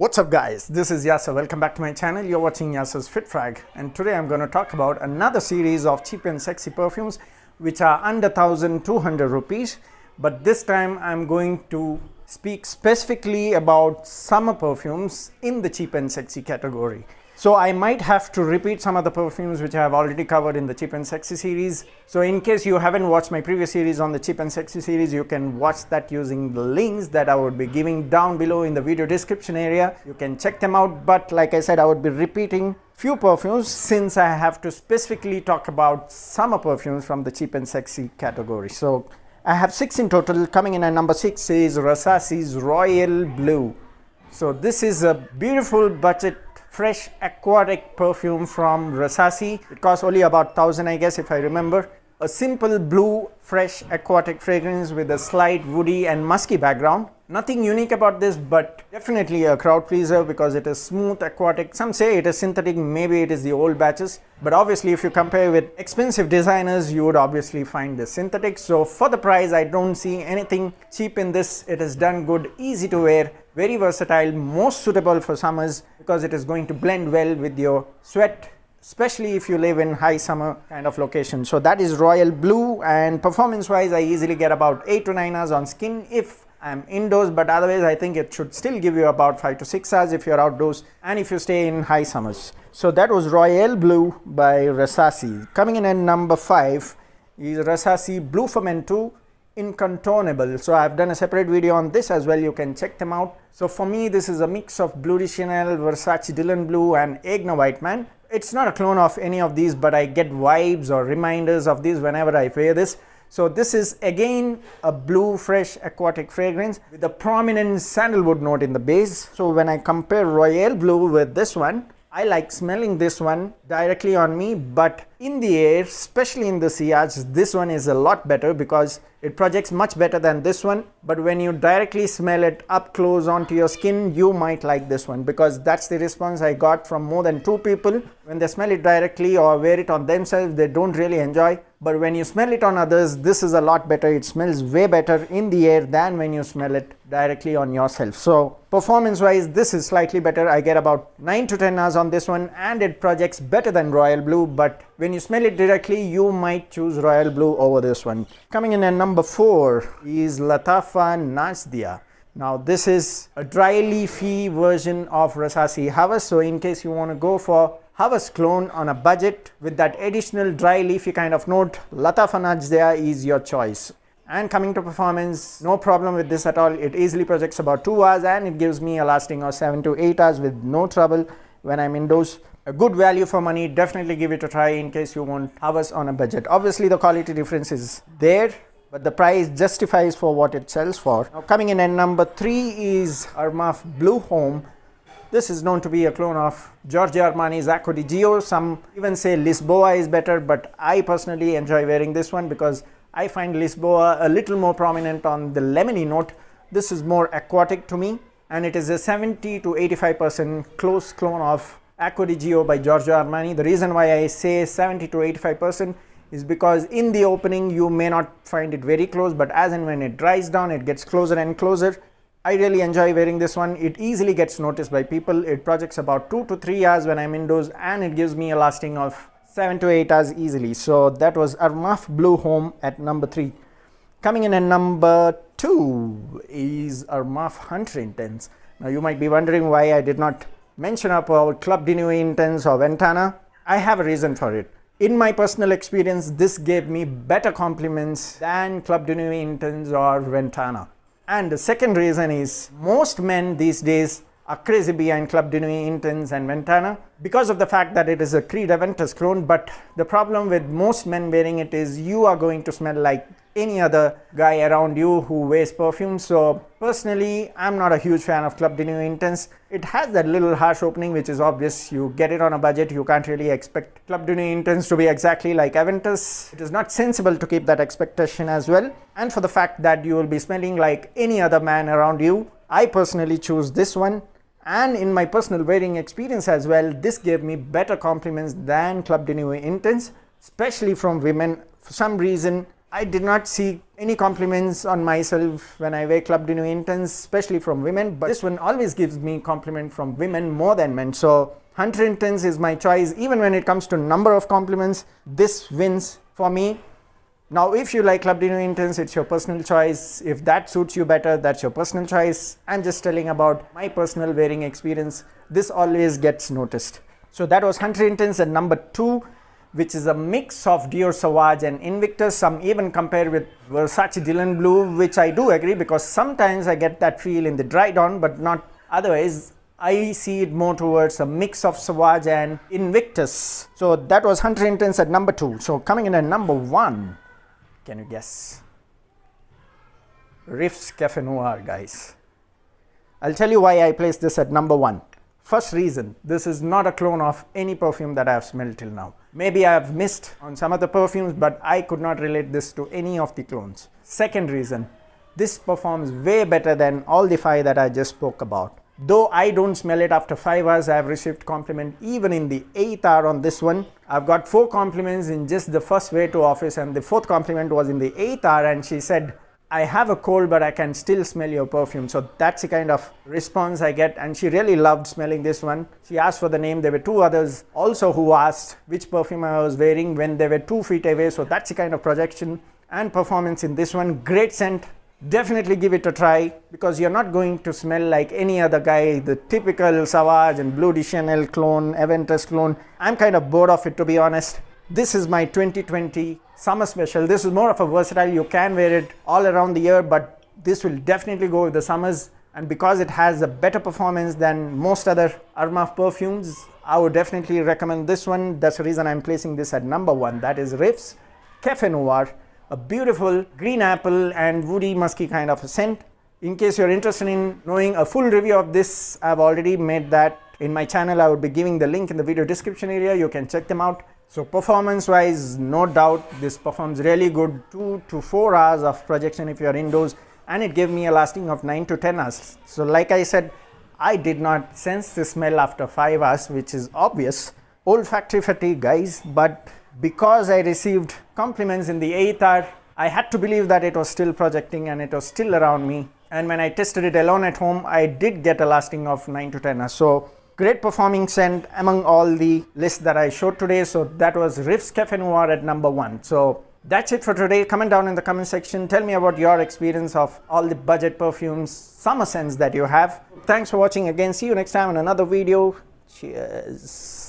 What's up guys, this is Yasser. Welcome back to my channel. You're watching Yasser's Fit Frag, and today I'm going to talk about another series of cheap and sexy perfumes which are under 1200 rupees. But this time I'm going to speak specifically about summer perfumes in the cheap and sexy category. So I might have to repeat some of the perfumes which I have already covered in the cheap and sexy series. So in case you haven't watched my previous series on the cheap and sexy series, you can watch that using the links that I would be giving down below in the video description area. You can check them out, but like I said, I would be repeating few perfumes since I have to specifically talk about summer perfumes from the cheap and sexy category. So I have 6 in total. Coming in at number 6 is Rasasi's Royale Blue. So this is a beautiful budget fresh aquatic perfume from Rasasi. It costs only about 1000, I guess, if I remember. A simple blue fresh aquatic fragrance with a slight woody and musky background. Nothing unique about this, but definitely a crowd pleaser because it is smooth aquatic. Some say it is synthetic, maybe it is the old batches, but obviously if you compare with expensive designers, you would obviously find the synthetic. So for the price, I don't see anything cheap in this. It is done good, easy to wear, very versatile, most suitable for summers because it is going to blend well with your sweat, especially if you live in high summer kind of location. So that is Royale Blue, and performance wise I easily get about 8 to 9 hours on skin if I'm indoors, but otherwise I think it should still give you about 5 to 6 hours if you're outdoors and if you stay in high summers. So that was Royale Blue by Rasasi. Coming in at number 5 is Rasasi Blue Ferment Incontournable. So I've done a separate video on this as well, you can check them out. So for me this is a mix of Blue de Chanel, Versace Dylan Blue and Egna White Man. It's not a clone of any of these, but I get vibes or reminders of these whenever I wear this. So this is again a blue fresh aquatic fragrance with a prominent sandalwood note in the base. So when I compare Royale Blue with this one, I like smelling this one directly on me, but in the air, especially in the sillage, this one is a lot better because it projects much better than this one. But when you directly smell it up close onto your skin, you might like this one because that's the response I got from more than 2 people. When they smell it directly or wear it on themselves, they don't really enjoy. But when you smell it on others, this is a lot better. It smells way better in the air than when you smell it directly on yourself. So performance wise, this is slightly better. I get about 9 to 10 hours on this one and it projects better than Royale Blue, but when you smell it directly, you might choose Royale Blue over this one. Coming in at number 4 is Lattafa Najdia. Now this is a dry leafy version of Rasasi Havas. So in case you want to go for Havas clone on a budget with that additional dry leafy kind of note, Lattafa Najdia is your choice. And coming to performance, no problem with this at all. It easily projects about 2 hours and it gives me a lasting of 7 to 8 hours with no trouble when I'm indoors. A good value for money. Definitely give it a try in case you want Havas on a budget. Obviously the quality difference is there, but the price justifies for what it sells for. Now coming in at number 3 is Armaf Blue Home. This is known to be a clone of Giorgio Armani's Acqua di Gio. Some even say Lisboa is better, but I personally enjoy wearing this one because I find Lisboa a little more prominent on the lemony note. This is more aquatic to me, and it is a 70 to 85% close clone of Acqua di Gio by Giorgio Armani. The reason why I say 70 to 85% is because in the opening you may not find it very close, but as and when it dries down, it gets closer and closer. I really enjoy wearing this one. It easily gets noticed by people. It projects about 2 to 3 hours when I'm indoors and it gives me a lasting of 7 to 8 hours easily. So that was Armaf Blue Home at number 3. Coming in at number 2 is Armaf Hunter Intense. Now you might be wondering why I did not mention about Club de Nuit Intense or Ventana. I have a reason for it. In my personal experience, this gave me better compliments than Club de Nuit Intense or Ventana. And the second reason is most men these days are crazy behind Club de Nuit Intense and Ventana because of the fact that it is a Creed Aventus clone. But the problem with most men wearing it is you are going to smell like any other guy around you who wears perfume. So personally, I'm not a huge fan of Club de Nuit Intense. It has that little harsh opening which is obvious. You get it on a budget, you can't really expect Club de Nuit Intense to be exactly like Aventus. It is not sensible to keep that expectation as well. And for the fact that you will be smelling like any other man around you, I personally choose this one. And in my personal wearing experience as well, this gave me better compliments than Club de Nuit Intense, especially from women. For some reason, I did not see any compliments on myself when I wear Club de Nuit Intense, especially from women, but this one always gives me compliment from women more than men. So 100 Intense is my choice. Even when it comes to number of compliments, this wins for me. Now, if you like Club de Nuit Intense, it's your personal choice. If that suits you better, that's your personal choice. I'm just telling about my personal wearing experience. This always gets noticed. So that was 100 Intense at number 2, which is a mix of Dior Sauvage and Invictus. Some even compare with Versace Dylan Blue, which I do agree, because sometimes I get that feel in the dried on, but not otherwise. I see it more towards a mix of Sauvage and Invictus. So that was 100 Intense at number 2. So coming in at number 1, can you guess? Riffs Cafe Noir, guys. I'll tell you why I placed this at number 1. First reason, this is not a clone of any perfume that I have smelled till now. Maybe I have missed on some other perfumes, but I could not relate this to any of the clones. Second reason, this performs way better than all the 5 that I just spoke about. Though I don't smell it after 5 hours, I have received compliment even in the 8th hour on this one. I've got 4 compliments in just the first way to office, and the 4th compliment was in the 8th hour, and she said, I have a cold, but I can still smell your perfume. So that's the kind of response I get, and she really loved smelling this one. She asked for the name. There were 2 others also who asked which perfume I was wearing when they were 2 feet away. So that's the kind of projection and performance in this one. Great scent. Definitely give it a try, because you're not going to smell like any other guy, the typical Sauvage and Bleu de Chanel clone, Aventus clone. I'm kind of bored of it, to be honest. This is my 2020 summer special. This is more of a versatile. You can wear it all around the year, but this will definitely go with the summers. And because it has a better performance than most other Armaf perfumes, I would definitely recommend this one. That's the reason I'm placing this at number 1. That is Riffs Cafe Noir. A beautiful green apple and woody musky kind of a scent. In case you're interested in knowing a full review of this, I've already made that in my channel. I would be giving the link in the video description area. You can check them out. So performance wise, no doubt this performs really good. 2 to 4 hours of projection if you're indoors, and it gave me a lasting of 9 to 10 hours. So like I said, I did not sense the smell after 5 hours, which is obvious. Olfactory fatigue, guys, but because I received compliments in the 8th hour, I had to believe that it was still projecting and it was still around me. And when I tested it alone at home, I did get a lasting of 9 to 10 hours. So great performing scent among all the lists that I showed today. So that was Riffs Cafe Noir at number 1. So that's it for today. Comment down in the comment section. Tell me about your experience of all the budget perfumes, summer scents that you have. Thanks for watching again. See you next time in another video. Cheers.